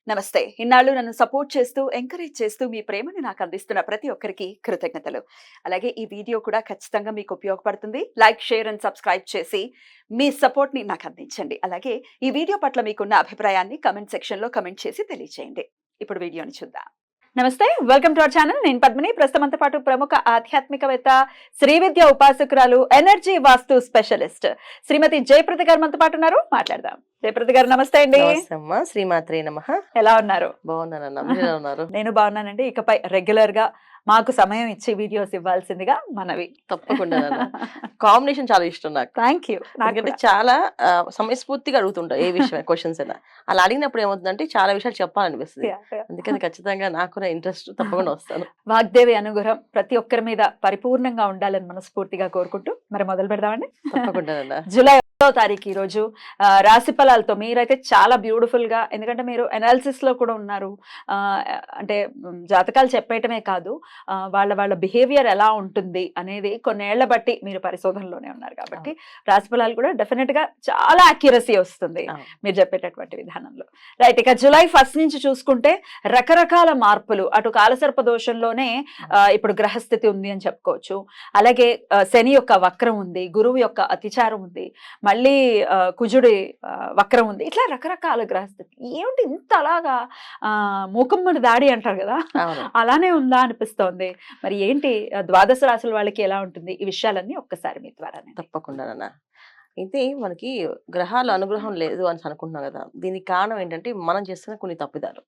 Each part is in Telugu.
నమస్తే. ఇన్నాళ్ళు నన్ను సపోర్ట్ చేస్తూ, ఎంకరేజ్ చేస్తూ మీ ప్రేమని నాకు అందిస్తున్న ప్రతి ఒక్కరికి కృతజ్ఞతలు. అలాగే ఈ వీడియో కూడా ఖచ్చితంగా మీకు ఉపయోగపడుతుంది. లైక్, షేర్ అండ్ సబ్స్క్రైబ్ చేసి మీ సపోర్ట్‌ని నాకు అందించండి. అలాగే ఈ వీడియో పట్ల మీకున్న అభిప్రాయాన్ని కామెంట్ సెక్షన్‌లో కామెంట్ చేసి తెలియజేయండి. ఇప్పుడు వీడియోని చూద్దాం. నమస్తే, వెల్కమ్ టు అవర్ ఛానల్. నేను పద్మిని. ప్రస్తుతంతో పాటు ప్రముఖ ఆధ్యాత్మికవేత్త, శ్రీ విద్య ఉపాసకురాలు, ఎనర్జీ వాస్తు స్పెషలిస్ట్ శ్రీమతి జయప్రద గారు మనతో పాటు ఉన్నారు. మాట్లాడదాం. జయప్రద గారు నమస్తే అండి. శ్రీమాత్రే నమః. ఎలా ఉన్నారు? బాగున్నానన్నా, మీరు ఎలా ఉన్నారు? నేను బాగున్నానండి. ఇకపై రెగ్యులర్ గా మాకు సమయం ఇచ్చి వీడియోస్ ఇవ్వాల్సిందిగా మనవి. తప్పకుండా కాంబినేషన్ చాలా ఇష్టం నాకు. Thank you. నాకంటే చాలా సమయస్ఫూర్తిగా అడుగుతుంటా ఏ విషయం క్వశ్చన్స్ అయినా. అలా అడిగినప్పుడు ఏమవుతుందంటే చాలా విషయాలు చెప్పాలనిపిస్తుంది. అందుకని ఖచ్చితంగా నాకు ఇంట్రెస్ట్ తప్పకుండా వస్తాను. వాగ్దేవి అనుగ్రహం ప్రతి ఒక్కరి మీద పరిపూర్ణంగా ఉండాలని మనస్ఫూర్తిగా కోరుకుంటూ మరి మొదలు పెడదామండి. తప్పకుండా. జూలై 1వ తారీఖు ఈ రోజు రాశి ఫలాలతో మీరైతే చాలా బ్యూటిఫుల్ గా, ఎందుకంటే మీరు అనాలిసిస్ లో కూడా ఉన్నారు. అంటే జాతకాలు చెప్పేయటమే కాదు, వాళ్ళ బిహేవియర్ ఎలా ఉంటుంది అనేది కొన్నేళ్ల బట్టి మీరు పరిశోధనలోనే ఉన్నారు కాబట్టి రాశి ఫలాలు కూడా డెఫినెట్ గా చాలా అక్యురసీ వస్తుంది మీరు చెప్పేటటువంటి విధానంలో. రైట్, ఇక జూలై 1 నుంచి చూసుకుంటే రకరకాల మార్పులు. అటు కాలసర్ప దోషంలోనే ఇప్పుడు గ్రహస్థితి ఉంది అని చెప్పుకోవచ్చు. అలాగే శని యొక్క వక్రం ఉంది, గురువు యొక్క అతిచారం ఉంది, మళ్ళీ కుజుడి వక్రం ఉంది. ఇట్లా రకరకాల గ్రహస్థితి. ఏమిటి ఇంత అలాగా మూకమ్మడి దాడి అంటారు కదా, అలానే ఉందా అనిపిస్తోంది. మరి ఏంటి ద్వాదశ రాశుల వాళ్ళకి ఎలా ఉంటుంది? ఈ విషయాలన్నీ ఒక్కసారి మీ ద్వారా. తప్పకుండా. అయితే మనకి గ్రహాల అనుగ్రహం లేదు అని అనుకుంటున్నాం కదా, దీనికి కారణం ఏంటంటే మనం చేస్తున్న కొన్ని తప్పిదాలు.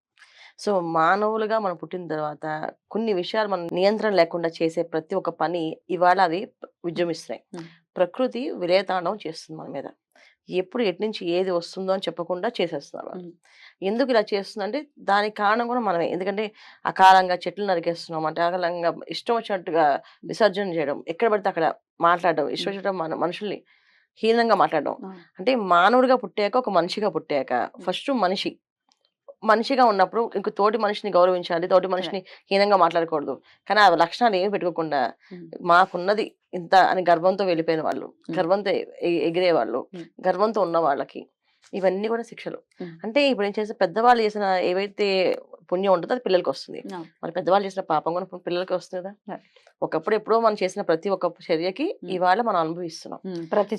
సో మానవులుగా మనం పుట్టిన తర్వాత కొన్ని విషయాలు మనం నియంత్రణ లేకుండా చేసే ప్రతి ఒక్క పని ఇవాళ అవి విజృంభిస్తున్నాయి. ప్రకృతి విలయతాండవం చేస్తుంది మన మీద. ఎప్పుడు ఎటు నుంచి ఏది వస్తుందో అని చెప్పకుండా చేసేస్తున్నారు వాళ్ళు. ఎందుకు ఇలా చేస్తుందంటే దానికి కారణం కూడా మనమే. ఎందుకంటే అకాలంగా చెట్లు నరికేస్తున్నాం, అంటే అకాలంగా ఇష్టం వచ్చినట్టుగా విసర్జన చేయడం, ఎక్కడ పడితే అక్కడ మాట్లాడడం, ఇష్టం వచ్చినట్టు మన మనుషుల్ని హీనంగా మాట్లాడడం. అంటే మానవుడిగా పుట్టాక, ఒక మనిషిగా పుట్టాక ఫస్ట్ మనిషిగా ఉన్నప్పుడు ఇంక తోటి మనిషిని గౌరవించాలి, తోటి మనిషిని హీనంగా మాట్లాడకూడదు. కానీ ఆ లక్షణాలు ఏమి పెట్టుకోకుండా మాకున్నది ఇంత అని గర్వంతో వెళ్ళిపోయిన వాళ్ళు, గర్వంతో ఎగిరే వాళ్ళు, గర్వంతో ఉన్న వాళ్ళకి ఇవన్నీ కూడా శిక్షలు. అంటే ఇప్పుడు ఏం చేస్తే పెద్దవాళ్ళు చేసిన ఏవైతే పుణ్యం ఉంటుందో అది పిల్లలకి వస్తుంది. మరి పెద్దవాళ్ళు చేసిన పాపం కూడా పిల్లలకి వస్తుంది కదా. ఒకప్పుడు ఎప్పుడో మనం చేసిన ప్రతి ఒక్క చర్యకి ఇవాళ మనం అనుభవిస్తున్నాం. ప్రతి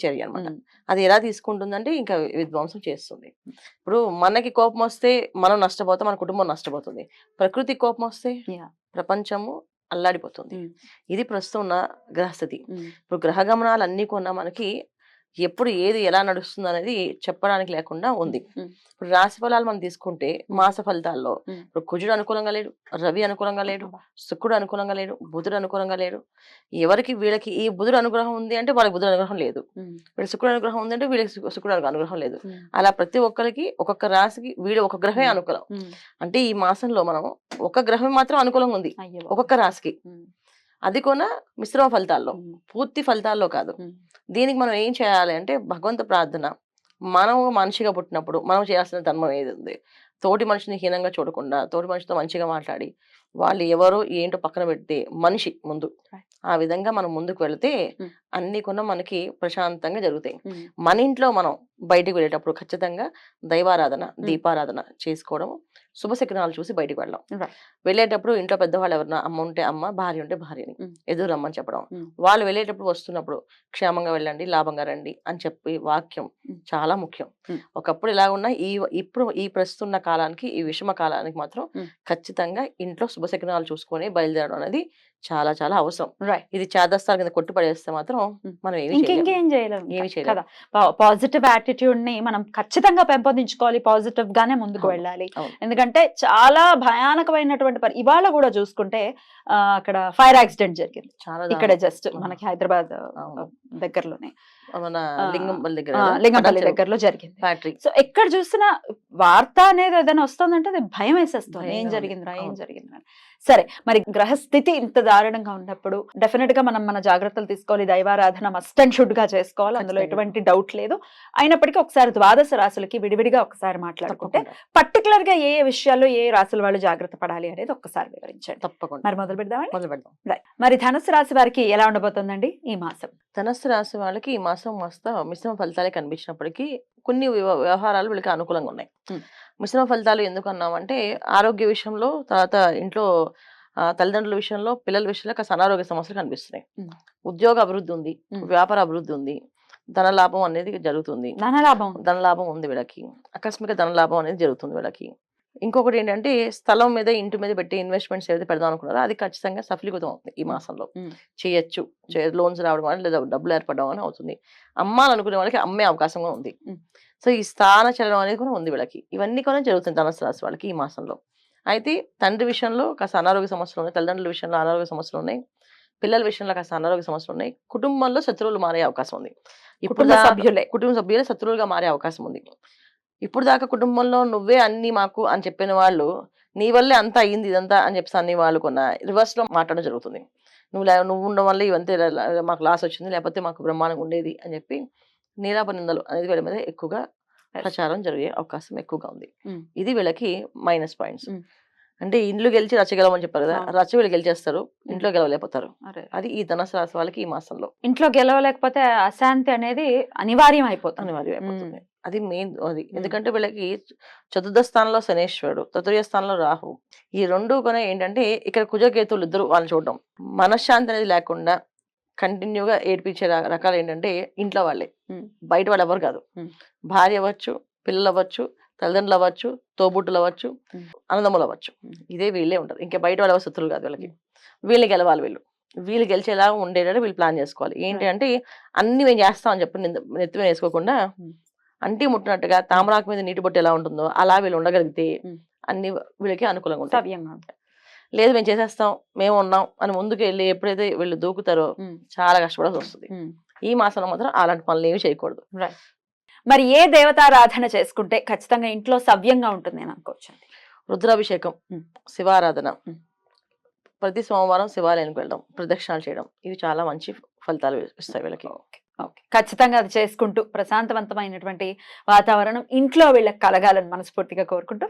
చర్య అనమాట. అది ఎలా తీసుకుంటుందంటే ఇంకా విధ్వంసం చేస్తుంది. ఇప్పుడు మనకి కోపం వస్తే మనం నష్టపోతాం, మన కుటుంబం నష్టపోతుంది. ప్రకృతి కోపం వస్తే ప్రపంచము అల్లాడిపోతుంది. ఇది ప్రస్తుతం ఉన్న గ్రహస్థితి. ఇప్పుడు గ్రహ గమనాలు అన్ని కొన్నా మనకి ఎప్పుడు ఏది ఎలా నడుస్తుంది అనేది చెప్పడానికి లేకుండా ఉంది. ఇప్పుడు రాశి ఫలాలు మనం తీసుకుంటే మాస ఫలితాల్లో ఇప్పుడు కుజుడు అనుకూలంగా లేడు, రవి అనుకూలంగా లేడు, శుక్రుడు అనుకూలంగా లేడు, బుధుడు అనుకూలంగా లేడు. ఎవరికి వీళ్ళకి ఈ బుధుడు అనుగ్రహం ఉంది అంటే వాళ్ళకి బుధుడు అనుగ్రహం లేదు, వీళ్ళకి శుక్రుడు అనుగ్రహం ఉంది అంటే వీళ్ళకి శుక్రుడు అనుగ్రహం లేదు. అలా ప్రతి ఒక్కరికి ఒక్కొక్క రాశికి వీడు ఒక గ్రహమే అనుకూలం. అంటే ఈ మాసంలో మనం ఒక గ్రహం మాత్రం అనుకూలంగా ఉంది ఒక్కొక్క రాశికి. అది కూడా మిశ్రమ ఫలితాల్లో, పూర్తి ఫలితాల్లో కాదు. దీనికి మనం ఏం చేయాలి అంటే భగవంతు ప్రార్థన. మనం మనిషిగా పుట్టినప్పుడు మనం చేయాల్సిన ధర్మం ఏది ఉంది, తోటి మనిషిని హీనంగా చూడకుండా తోటి మనిషితో మంచిగా మాట్లాడి వాళ్ళు ఎవరో ఏంటో పక్కన పెడితే మనిషి ముందు ఆ విధంగా మనం ముందుకు వెళితే అన్ని కూడా మనకి ప్రశాంతంగా జరుగుతాయి. మన ఇంట్లో మనం బయటికి వెళ్ళేటప్పుడు ఖచ్చితంగా దైవారాధన, దీపారాధన చేసుకోవడం, శుభశకునాలు చూసి బయటికి వెళ్ళడం. వెళ్ళేటప్పుడు ఇంట్లో పెద్దవాళ్ళు ఎవరన్నా అమ్మ ఉంటే అమ్మ, భార్య ఉంటే భార్యని ఎదురు రమ్మని చెప్పడం. వాళ్ళు వెళ్ళేటప్పుడు వస్తున్నప్పుడు క్షేమంగా వెళ్ళండి, లాభంగా రండి అని చెప్పి వాక్యం చాలా ముఖ్యం. ఒకప్పుడు ఇలా ఉన్న ఇప్పుడు ఈ ప్రస్తున్న కాలానికి, ఈ విషమ కాలానికి మాత్రం ఖచ్చితంగా ఇంట్లో శుభశకునాలు చూసుకొని బయలుదేరడం అనేది చాలా చాలా అవసరం. ఇది చేదస్తాల కింద కొట్టి పడేస్తే మాత్రం మనం ఇంకేం చేయలేము. పాజిటివ్ యాటిట్యూడ్ ని మనం ఖచ్చితంగా పెంపొందించుకోవాలి, పాజిటివ్ గానే ముందుకు వెళ్ళాలి. ఎందుకంటే చాలా భయానకమైనటువంటి ఇవాళ కూడా చూసుకుంటే అక్కడ ఫైర్ యాక్సిడెంట్ జరిగింది ఇక్కడ జస్ట్ మనకి హైదరాబాద్ దగ్గరలోనే, లింగంపల్లి దగ్గరలో జరిగింది ఫ్యాక్టరీ. సో ఎక్కడ చూసినా వార్త అనేది ఏదైనా వస్తుందంటే అది భయం వేసేస్తుంది, ఏం జరిగిందిరా. సరే, మరి గ్రహస్థితి ఇంత దారుణంగా ఉన్నప్పుడు డెఫినెట్ గా మనం మన జాగ్రత్తలు తీసుకోవాలి. దైవారాధన మస్ట్ అండ్ షుడ్ గా చేసుకోవాలి, అందులో ఎటువంటి డౌట్ లేదు. అయినప్పటికీ ఒకసారి ద్వాదశ రాశులకి విడివిడిగా ఒకసారి మాట్లాడుకుంటే పర్టికులర్ గా ఏ విషయాల్లో ఏ రాశుల వాళ్ళు జాగ్రత్త పడాలి అనేది ఒక్కసారి వివరించండి. తప్పకుండా. మరి మొదలు పెడదాం. మరి ధనుసు రాశి వారికి ఎలా ఉండబోతుందండి ఈ మాసం? ధనుసు రాశి వాళ్ళకి ఈ మాసం మస్తు మిశ్రమ ఫలితాలే కనిపించినప్పటికీ కొన్ని వ్యవహారాలు వీళ్ళకి అనుకూలంగా ఉన్నాయి. ఉమ్. మిశ్రమ ఫలితాలు ఎందుకు అన్నామంటే ఆరోగ్య విషయంలో, తర్వాత ఇంట్లో తల్లిదండ్రుల విషయంలో, పిల్లల విషయంలో కాస్త అనారోగ్య సమస్యలు కనిపిస్తున్నాయి. ఉమ్. ఉద్యోగ అభివృద్ధి ఉంది, ఉమ్. వ్యాపార అభివృద్ధి ఉంది, ధనలాభం అనేది జరుగుతుంది. ధనలాభం ఉంది. ధనలాభం ఉంది వీళ్ళకి, ఆకస్మిక ధనలాభం అనేది జరుగుతుంది వీళ్ళకి. ఇంకొకటి ఏంటంటే స్థలం మీద, ఇంటి మీద పెట్టి ఇన్వెస్ట్మెంట్స్ ఏదైతే పెడదాం అనుకున్నారో అది ఖచ్చితంగా సఫలీకృతం అవుతుంది ఈ మాసంలో. ఉమ్. చేయొచ్చు, లోన్స్ రావడం అని లేదా డబ్బులు ఏర్పడడం అని అవుతుంది. అమ్మాలనుకునే వాళ్ళకి అమ్మే అవకాశం కూడా ఉంది. ఉమ్. సో ఈ స్థాన చలనం అనేది కూడా ఉంది వీళ్ళకి. ఇవన్నీ కూడా జరుగుతుంది ధనుసు రాశి వాళ్ళకి ఈ మాసంలో. అయితే తండ్రి విషయంలో కాస్త అనారోగ్య సమస్యలు ఉన్నాయి, తల్లిదండ్రుల విషయంలో అనారోగ్య సమస్యలు ఉన్నాయి, పిల్లల విషయంలో కాస్త అనారోగ్య సమస్యలు ఉన్నాయి, కుటుంబంలో శత్రువులు మారే అవకాశం ఉంది. కుటుంబ సభ్యులే. కుటుంబ సభ్యులే శత్రువులుగా మారే అవకాశం ఉంది. ఇప్పుడు దాకా కుటుంబంలో నువ్వే అన్ని మాకు అని చెప్పిన వాళ్ళు నీ వల్లే అంతా అయ్యింది ఇదంతా అని చెప్పి అన్ని వాళ్ళు కొన్న రివర్స్ లో మాట్లాడడం జరుగుతుంది. నువ్వు ఉండడం వల్ల ఇవంతే మాకు లాస్ వచ్చింది, లేకపోతే మాకు బ్రహ్మాండంగా ఉండేది అని చెప్పి నీలాపనిందలు అనేది వీళ్ళ మీద ఎక్కువగా ప్రచారం జరిగే అవకాశం ఎక్కువగా ఉంది. ఉమ్. ఇది వీళ్ళకి మైనస్ పాయింట్స్. ఉమ్. అంటే ఇండ్లు గెలిచి రచ్చ గెలవని చెప్పారు కదా, రచ్చ వీళ్ళు గెలిచేస్తారు, ఇంట్లో గెలవలేకపోతారు. అరే. అది ఈ ధనుసు రాశి వాళ్ళకి ఈ మాసంలో ఇంట్లో గెలవలేకపోతే అశాంతి అనేది అనివార్యం అయిపోతుంది. అనివార్యం అయిపోతుంది. అది మెయిన్ అది. ఎందుకంటే వీళ్ళకి చతుర్థ స్థానంలో శనేశ్వరుడు, తృతీయ స్థానంలో రాహు, ఈ రెండు కూడా ఏంటంటే ఇక్కడ కుజకేతువులు ఇద్దరు వాళ్ళని చూడడం, మనశ్శాంతి అనేది లేకుండా కంటిన్యూగా ఏడిపించే రకాలు ఏంటంటే ఇంట్లో వాళ్ళే, ఉమ్. బయట వాళ్ళు ఎవరు కాదు. ఉమ్. భార్య అవ్వచ్చు, పిల్లలు అవ్వచ్చు, తల్లిదండ్రులు అవ్వచ్చు, తోబుట్టులు అవ్వచ్చు, ఉమ్. అన్నదమ్ములు అవ్వచ్చు, ఉమ్. ఇదే వీళ్ళే ఉంటారు. ఇంకా బయట వాళ్ళు ఎవరు శత్రువులు కాదు వీళ్ళకి. వీళ్ళు గెలవాలి, వీళ్ళు గెలిచేలా ఉండేటట్టు వీళ్ళు ప్లాన్ చేసుకోవాలి. ఏంటి అంటే అన్ని మేము చేస్తామని చెప్పి నెత్తి మీద వేసుకోకుండా అంటి ముట్టినట్టుగా తామరాకు మీద నీటి బొట్టు ఎలా ఉంటుందో అలా వీళ్ళు ఉండగలిగితే అన్ని వీళ్ళకి అనుకూలంగా ఉంటాయి. సవ్యంగా ఉంటాయి. లేదు మేము చేసేస్తాం, మేము ఉన్నాం అని ముందుకు వెళ్ళి ఎప్పుడైతే వీళ్ళు దూకుతారో చాలా కష్టపడాల్సి వస్తుంది. ఈ మాసంలో మాత్రం అలాంటి పనులు ఏమి చేయకూడదు. మరి ఏ దేవతారాధన చేసుకుంటే ఖచ్చితంగా ఇంట్లో సవ్యంగా ఉంటుంది అని అనుకోవచ్చు? రుద్రాభిషేకం, శివారాధన, ప్రతి సోమవారం శివాలయానికి వెళ్ళడం, ప్రదక్షిణాలు చేయడం, ఇవి చాలా మంచి ఫలితాలు ఇస్తాయి వీళ్ళకి. ఖచ్చితంగా అది చేసుకుంటూ ప్రశాంతవంతమైనటువంటి వాతావరణం ఇంట్లో వీళ్ళకి కలగాలని మనస్ఫూర్తిగా కోరుకుంటూ